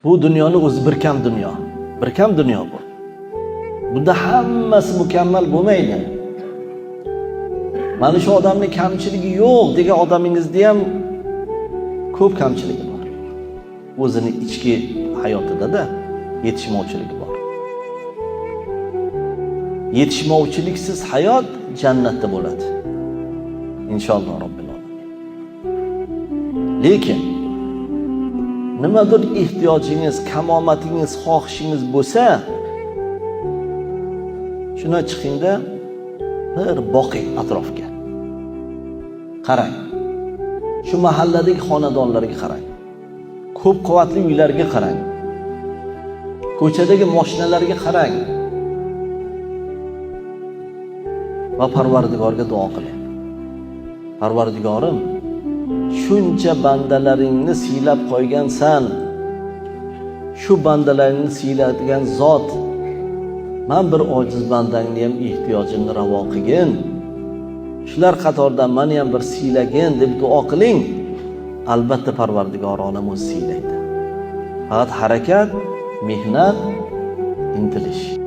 Bu dunyoni o'zi bir kam dunyo. Bir kam dunyo bu. Bunda hammasi mukammal bo'lmaydi. Mana shu odamning kamchiligi yo'q degan odamingizda ham ko'p kamchiligi bor. O'zini ichki hayotida yetishmovchiligi bor. Yetishmovchiliksiz hayot jannatda bo'ladi. İnşallah Robbil alamin. Lekin nimadir ehtiyojingiz, kamomatingiz, xohishingiz bo'lsa, shuna chiqingda bir boqing atrofga. Qarang. Shu mahalladagi xonadonlarga qarang. Ko'p qavatli uylarga qarang. Ko'chadagi mashinalarga qarang. Va Parvardigorga duo qiling. Parvardigorim, shuncha bandalaringni siylab qo'ygansan. Shu bandalaringni siyladigan zot, men bir ojiz bandangni ham ehtiyojimni ravo qilgin. Shular qatoridan meni ham bir siylagin deb duo qiling. Albatta Parvardigor olam o'zi siylaydi. Faqat harakat, mehnat, intilish.